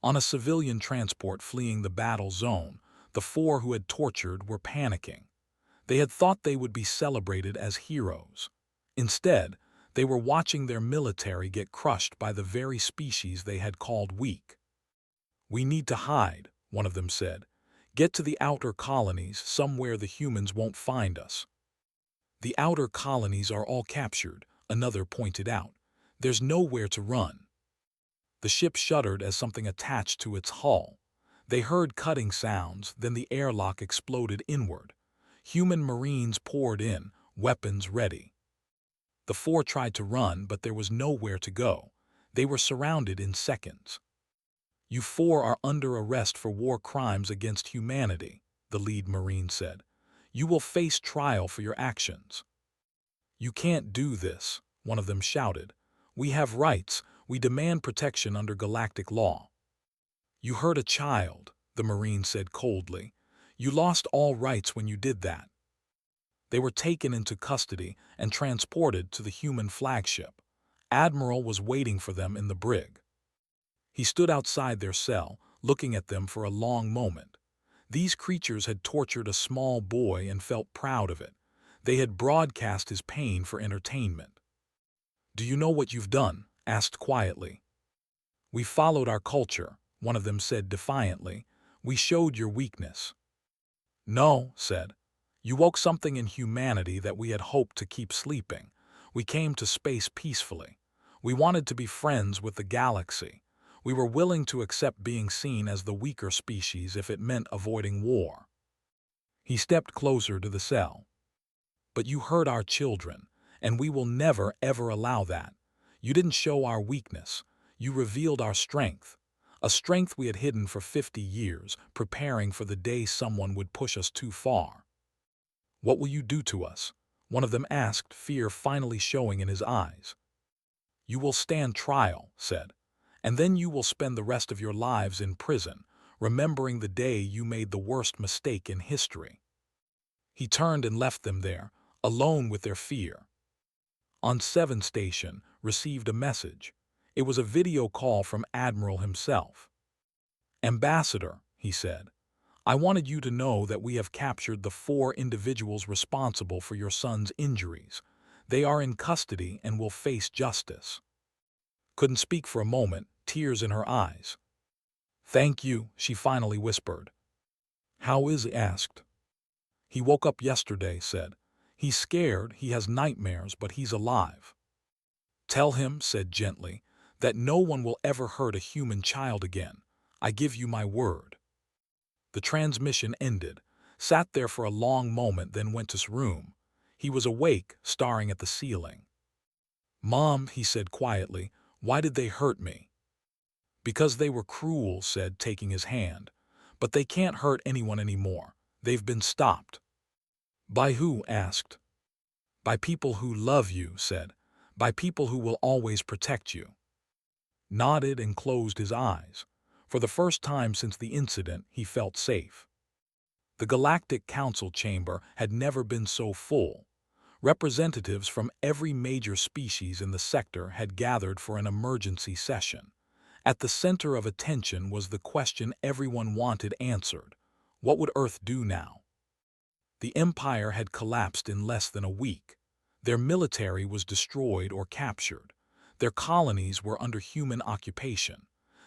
On a civilian transport fleeing the battle zone, the 4 who had tortured were panicking. They had thought they would be celebrated as heroes. Instead, they were watching their military get crushed by the very species they had called weak. We need to hide, one of them said. Get to the outer colonies, somewhere the humans won't find us. The outer colonies are all captured, another pointed out. There's nowhere to run. The ship shuddered as something attached to its hull. They heard cutting sounds, then the airlock exploded inward. Human Marines poured in, weapons ready. The four tried to run, but there was nowhere to go. They were surrounded in seconds. "You four are under arrest for war crimes against humanity," the lead Marine said. "You will face trial for your actions." "You can't do this," one of them shouted. "We have rights. We demand protection under galactic law." "You hurt a child," the Marine said coldly. "You lost all rights when you did that." They were taken into custody and transported to the human flagship. Admiral was waiting for them in the brig. He stood outside their cell, looking at them for a long moment. These creatures had tortured a small boy and felt proud of it. They had broadcast his pain for entertainment. "Do you know what you've done?" asked quietly. "We followed our culture," one of them said defiantly. "We showed your weakness." "No," said. "You woke something in humanity that we had hoped to keep sleeping. We came to space peacefully. We wanted to be friends with the galaxy. We were willing to accept being seen as the weaker species if it meant avoiding war." He stepped closer to the cell. "But you hurt our children, and we will never, ever allow that. You didn't show our weakness. You revealed our strength. A strength we had hidden for 50 years, preparing for the day someone would push us too far." "What will you do to us?" one of them asked, fear finally showing in his eyes. "You will stand trial," said. "And then you will spend the rest of your lives in prison, remembering the day you made the worst mistake in history." He turned and left them there, alone with their fear. On 7 Station, received a message. It was a video call from Admiral himself. "Ambassador," he said, "I wanted you to know that we have captured the 4 individuals responsible for your son's injuries. They are in custody and will face justice." Couldn't speak for a moment, tears in her eyes. "Thank you," she finally whispered. "How is he?" asked. "He woke up yesterday," said. "He's scared, he has nightmares, but he's alive." "Tell him," said gently, "that no one will ever hurt a human child again. I give you my word." The transmission ended, sat there for a long moment, then went to his room. He was awake, staring at the ceiling. "Mom," he said quietly, "why did they hurt me?" "Because they were cruel," said, taking his hand. "But they can't hurt anyone anymore. They've been stopped." "By who?" asked. "By people who love you," said. "By people who will always protect you." Nodded and closed his eyes. For the first time since the incident, he felt safe. The Galactic Council chamber had never been so full. Representatives from every major species in the sector had gathered for an emergency session. At the center of attention was the question everyone wanted answered. What would Earth do now? The Empire had collapsed in less than a week. Their military was destroyed or captured. Their colonies were under human occupation.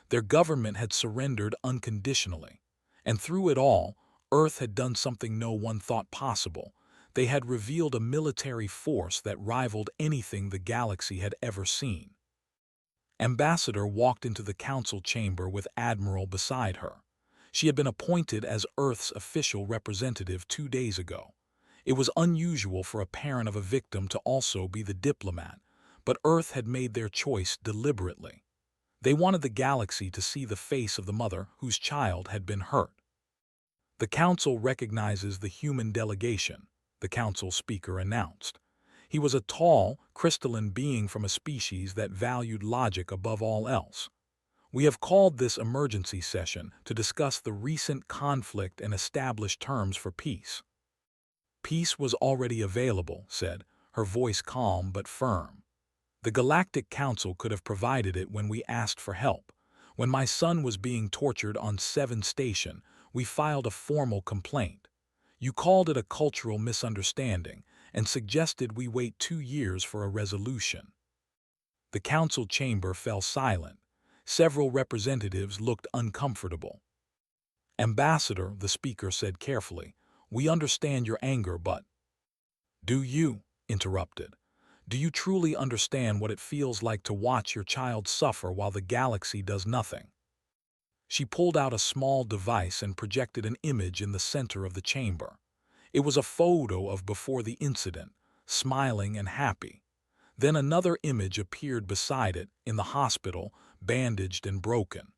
Their government had surrendered unconditionally. And through it all, Earth had done something no one thought possible. They had revealed a military force that rivaled anything the galaxy had ever seen. Ambassador walked into the council chamber with Admiral beside her. She had been appointed as Earth's official representative 2 days ago. It was unusual for a parent of a victim to also be the diplomat, but Earth had made their choice deliberately. They wanted the galaxy to see the face of the mother whose child had been hurt. "The Council recognizes the human delegation," the Council speaker announced. He was a tall, crystalline being from a species that valued logic above all else. "We have called this emergency session to discuss the recent conflict and establish terms for peace." "Peace was already available," said, her voice calm but firm. "The Galactic Council could have provided it when we asked for help. When my son was being tortured on 7 Station, we filed a formal complaint. You called it a cultural misunderstanding and suggested we wait 2 years for a resolution." The council chamber fell silent. Several representatives looked uncomfortable. Ambassador, the speaker said carefully, we understand your anger, but— Do you? Interrupted. Do you truly understand what it feels like to watch your child suffer while the galaxy does nothing? She pulled out a small device and projected an image in the center of the chamber. It was a photo of before the incident, smiling and happy. Then another image appeared beside it, in the hospital, bandaged and broken.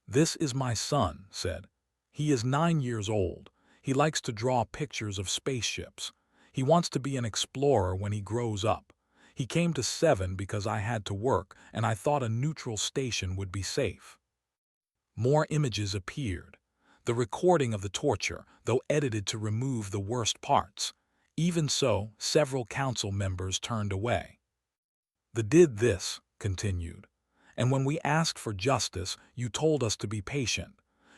This is my son, said. He is 9 years old. He likes to draw pictures of spaceships. He wants to be an explorer when he grows up. He came to 7 because I had to work, and I thought a neutral station would be safe. More images appeared. The recording of the torture, though edited to remove the worst parts. Even so, several council members turned away. The did this, continued. And when we asked for justice, you told us to be patient.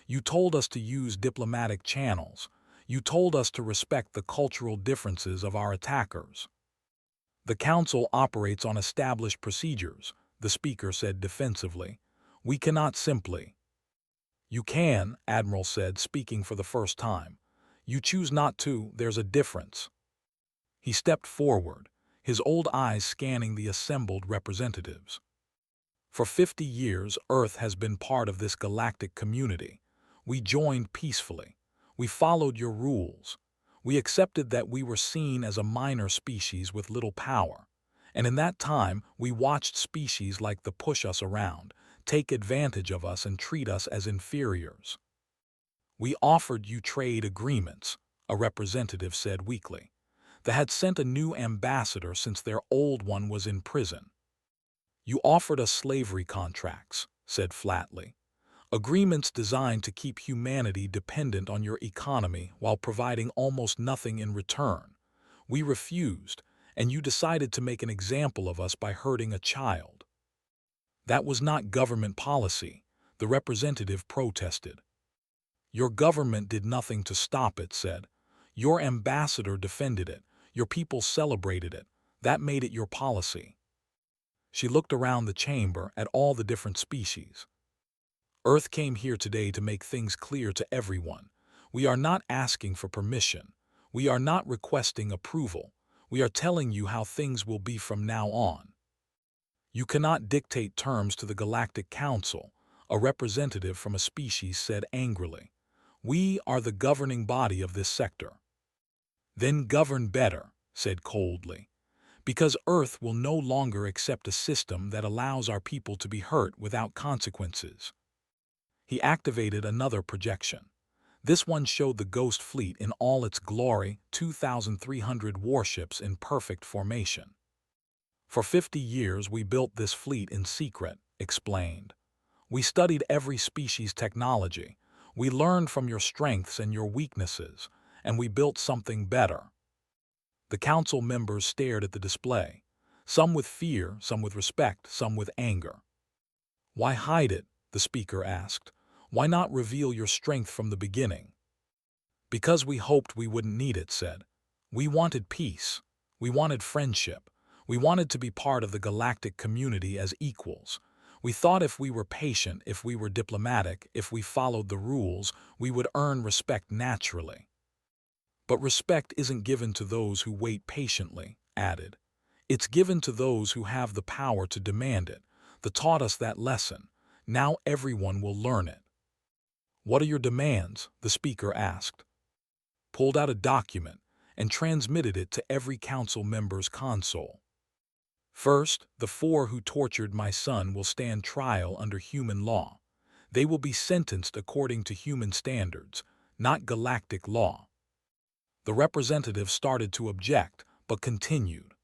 You told us to use diplomatic channels. You told us to respect the cultural differences of our attackers. The council operates on established procedures, the speaker said defensively. We cannot simply— You can, Admiral said, speaking for the first time. You choose not to, there's a difference. He stepped forward, his old eyes scanning the assembled representatives. For 50 years, Earth has been part of this galactic community. We joined peacefully. We followed your rules. We accepted that we were seen as a minor species with little power. And in that time, we watched species like the push us around, take advantage of us and treat us as inferiors. We offered you trade agreements, a representative said weakly. They had sent a new ambassador since their old one was in prison. You offered us slavery contracts, said flatly. Agreements designed to keep humanity dependent on your economy while providing almost nothing in return. We refused, and you decided to make an example of us by hurting a child. That was not government policy, the representative protested. Your government did nothing to stop it, said. Your ambassador defended it. Your people celebrated it. That made it your policy. She looked around the chamber at all the different species. Earth came here today to make things clear to everyone. We are not asking for permission. We are not requesting approval. We are telling you how things will be from now on. You cannot dictate terms to the Galactic Council, a representative from a species said angrily. We are the governing body of this sector. Then govern better, said coldly. Because Earth will no longer accept a system that allows our people to be hurt without consequences. He activated another projection. This one showed the Ghost Fleet in all its glory, 2,300 warships in perfect formation. For 50 years we built this fleet in secret, explained. We studied every species' technology. We learned from your strengths and your weaknesses, and we built something better. The council members stared at the display, some with fear, some with respect, some with anger. Why hide it? The speaker asked. Why not reveal your strength from the beginning? Because we hoped we wouldn't need it, said. We wanted peace. We wanted friendship. We wanted to be part of the galactic community as equals. We thought if we were patient, if we were diplomatic, if we followed the rules, we would earn respect naturally. But respect isn't given to those who wait patiently, added. It's given to those who have the power to demand it. They taught us that lesson. Now everyone will learn it. What are your demands? The speaker asked. Pulled out a document and transmitted it to every council member's console. First, the 4 who tortured my son will stand trial under human law. They will be sentenced according to human standards, not galactic law. The representative started to object, but continued.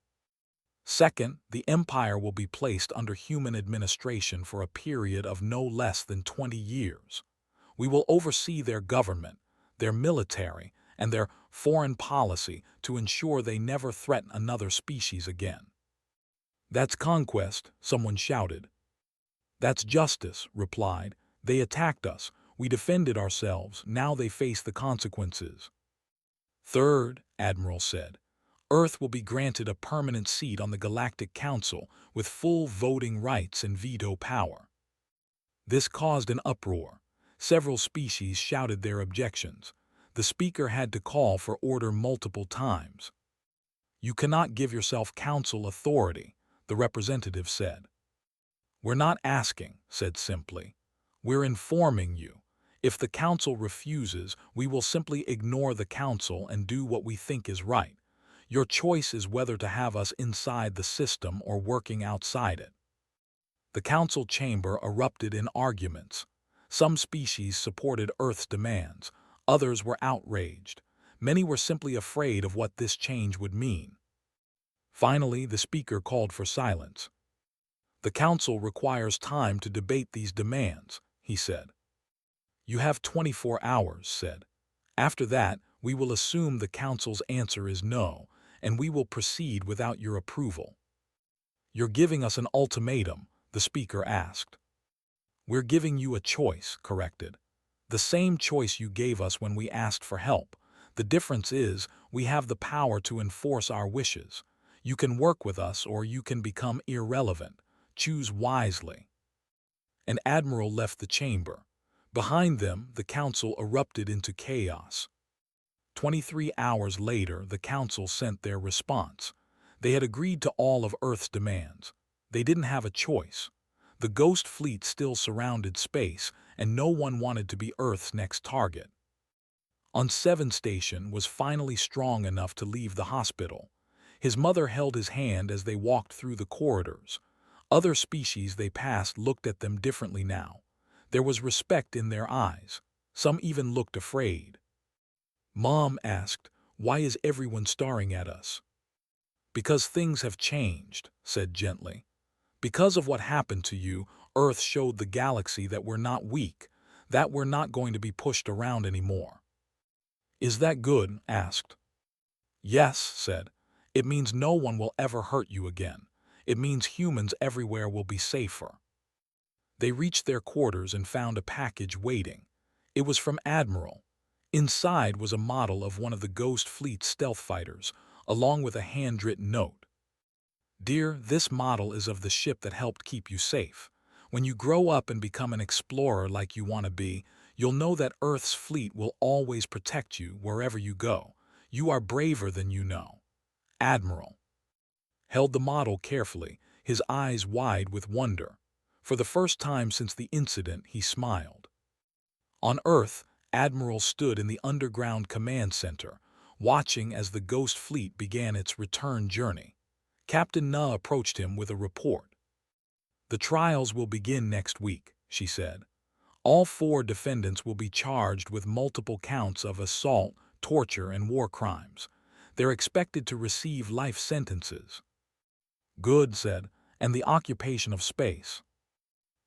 Second, the Empire will be placed under human administration for a period of no less than 20 years. We will oversee their government, their military, and their foreign policy to ensure they never threaten another species again. That's conquest, someone shouted. That's justice, replied. They attacked us. We defended ourselves. Now they face the consequences. Third, Admiral said, Earth will be granted a permanent seat on the Galactic Council with full voting rights and veto power. This caused an uproar. Several species shouted their objections. The speaker had to call for order multiple times. "You cannot give yourself council authority," the representative said. "We're not asking," said simply. "We're informing you. If the council refuses, we will simply ignore the council and do what we think is right. Your choice is whether to have us inside the system or working outside it." The council chamber erupted in arguments. Some species supported Earth's demands. Others were outraged. Many were simply afraid of what this change would mean. Finally, the speaker called for silence. "The council requires time to debate these demands," he said. "You have 24 hours, said. "After that, we will assume the council's answer is no, and we will proceed without your approval." "You're giving us an ultimatum," the speaker asked. "We're giving you a choice," corrected. "The same choice you gave us when we asked for help. The difference is, we have the power to enforce our wishes. You can work with us or you can become irrelevant. Choose wisely." An admiral left the chamber. Behind them, the council erupted into chaos. 23 hours later, the council sent their response. They had agreed to all of Earth's demands. They didn't have a choice. The Ghost Fleet still surrounded space, and no one wanted to be Earth's next target. On-7 Station was finally strong enough to leave the hospital. His mother held his hand as they walked through the corridors. Other species they passed looked at them differently now. There was respect in their eyes. Some even looked afraid. Mom asked, "Why is everyone staring at us?" "Because things have changed," said gently. "Because of what happened to you, Earth showed the galaxy that we're not weak, that we're not going to be pushed around anymore." "Is that good?" asked. "Yes," said. "It means no one will ever hurt you again. It means humans everywhere will be safer." They reached their quarters and found a package waiting. It was from Admiral. Inside was a model of one of the Ghost Fleet's stealth fighters, along with a handwritten note. "Dear, this model is of the ship that helped keep you safe. When you grow up and become an explorer like you want to be, you'll know that Earth's fleet will always protect you wherever you go. You are braver than you know. Admiral." Held the model carefully, his eyes wide with wonder. For the first time since the incident, he smiled. On Earth, Admiral stood in the underground command center, watching as the Ghost Fleet began its return journey. Captain Na approached him with a report. "The trials will begin next week," she said. "All 4 defendants will be charged with multiple counts of assault, torture, and war crimes. They're expected to receive life sentences." "Good," said, "and the occupation of space?"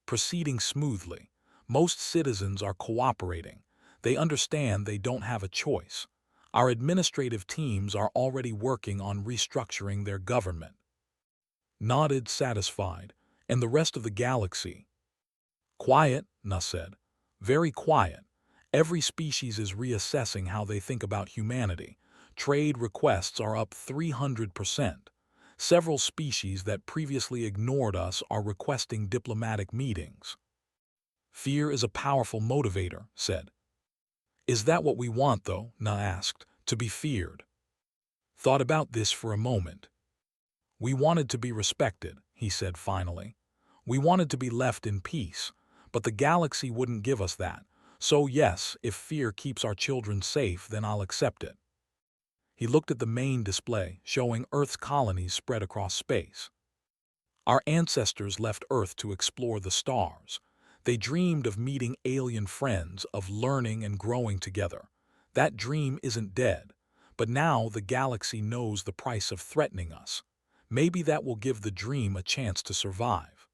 "Proceeding smoothly. Most citizens are cooperating. They understand they don't have a choice. Our administrative teams are already working on restructuring their government." Nodded, satisfied. "And the rest of the galaxy?" "Quiet," Na said. "Very quiet. Every species is reassessing how they think about humanity. Trade requests are up 300%. Several species that previously ignored us are requesting diplomatic meetings." "Fear is a powerful motivator," said. "Is that what we want, though?" Na asked. "To be feared?" Thought about this for a moment. "We wanted to be respected," he said finally. "We wanted to be left in peace, but the galaxy wouldn't give us that. So yes, if fear keeps our children safe, then I'll accept it." He looked at the main display, showing Earth's colonies spread across space. "Our ancestors left Earth to explore the stars. They dreamed of meeting alien friends, of learning and growing together. That dream isn't dead, but now the galaxy knows the price of threatening us. Maybe that will give the dream a chance to survive."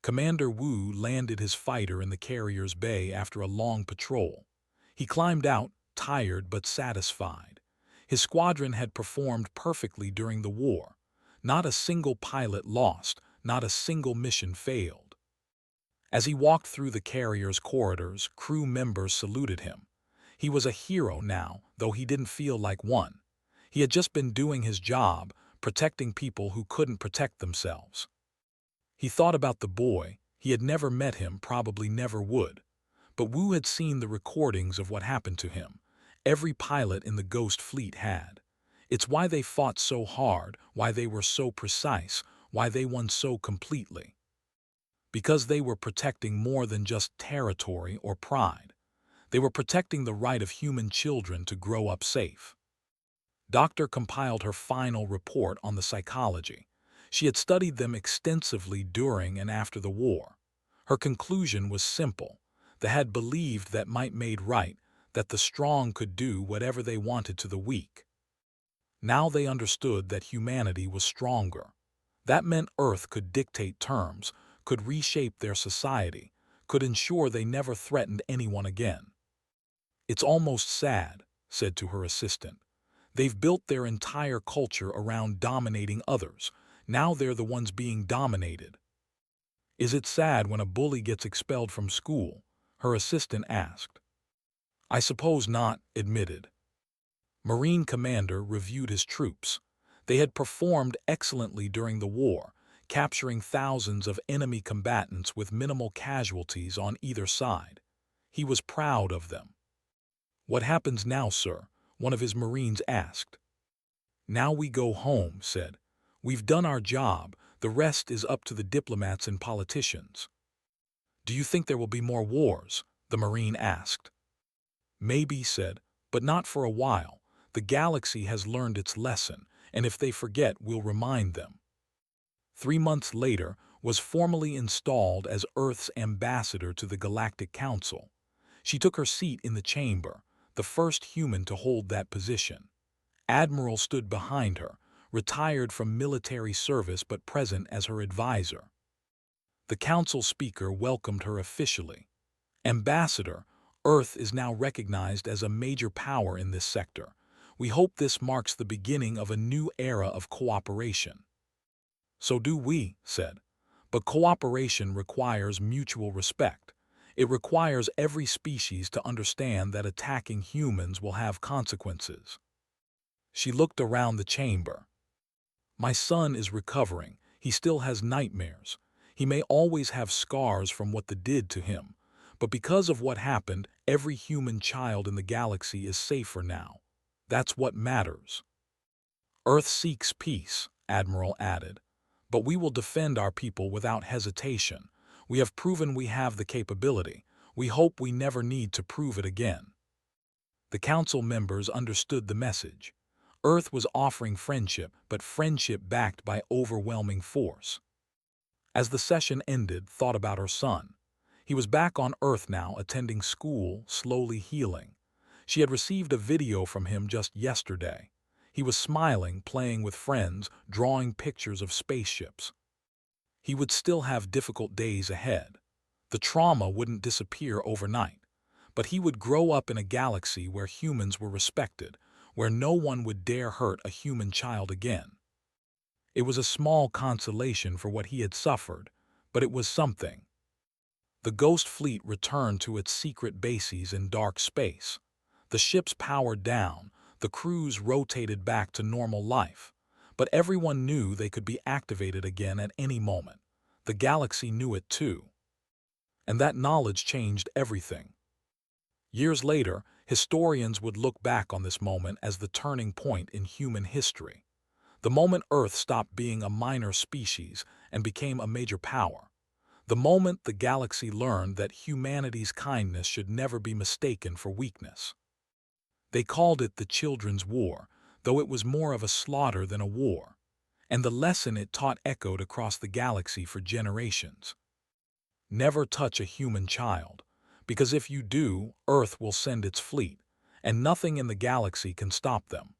Commander Wu landed his fighter in the carrier's bay after a long patrol. He climbed out, tired but satisfied. His squadron had performed perfectly during the war. Not a single pilot lost, not a single mission failed. As he walked through the carrier's corridors, crew members saluted him. He was a hero now, though he didn't feel like one. He had just been doing his job, protecting people who couldn't protect themselves. He thought about the boy. He had never met him, probably never would. But Wu had seen the recordings of what happened to him. Every pilot in the Ghost Fleet had. It's why they fought so hard, why they were so precise, why they won so completely. Because they were protecting more than just territory or pride. They were protecting the right of human children to grow up safe. Doctor compiled her final report on the psychology. She had studied them extensively during and after the war. Her conclusion was simple. They had believed that might made right, that the strong could do whatever they wanted to the weak. Now they understood that humanity was stronger. That meant Earth could dictate terms, could reshape their society, could ensure they never threatened anyone again. "It's almost sad," said to her assistant. "They've built their entire culture around dominating others. Now they're the ones being dominated." "Is it sad when a bully gets expelled from school?" her assistant asked. "I suppose not," admitted. Marine Commander reviewed his troops. They had performed excellently during the war, capturing thousands of enemy combatants with minimal casualties on either side. He was proud of them. "What happens now, sir?" one of his Marines asked. "Now we go home," said. "We've done our job. The rest is up to the diplomats and politicians." "Do you think there will be more wars?" the Marine asked. "Maybe," said, "but not for a while. The galaxy has learned its lesson, and if they forget, we'll remind them." 3 months later, was formally installed as Earth's ambassador to the Galactic Council. She took her seat in the chamber, the first human to hold that position. Admiral stood behind her, retired from military service but present as her advisor. The council speaker welcomed her officially. "Ambassador, Earth is now recognized as a major power in this sector. We hope this marks the beginning of a new era of cooperation." "So do we," said. "But cooperation requires mutual respect. It requires every species to understand that attacking humans will have consequences." She looked around the chamber. "My son is recovering. He still has nightmares. He may always have scars from what they did to him. But because of what happened, every human child in the galaxy is safer now. That's what matters." "Earth seeks peace," Admiral added. "But we will defend our people without hesitation. We have proven we have the capability. We hope we never need to prove it again." The council members understood the message. Earth was offering friendship, but friendship backed by overwhelming force. As the session ended, thought about her son. He was back on Earth now, attending school, slowly healing. She had received a video from him just yesterday. He was smiling, playing with friends, drawing pictures of spaceships. He would still have difficult days ahead. The trauma wouldn't disappear overnight. But he would grow up in a galaxy where humans were respected, where no one would dare hurt a human child again. It was a small consolation for what he had suffered, but it was something. The Ghost Fleet returned to its secret bases in dark space. The ships powered down, the crews rotated back to normal life. But everyone knew they could be activated again at any moment. The galaxy knew it too. And that knowledge changed everything. Years later, historians would look back on this moment as the turning point in human history. The moment Earth stopped being a minor species and became a major power. The moment the galaxy learned that humanity's kindness should never be mistaken for weakness. They called it the Children's War, though it was more of a slaughter than a war. And the lesson it taught echoed across the galaxy for generations. Never touch a human child, because if you do, Earth will send its fleet, and nothing in the galaxy can stop them.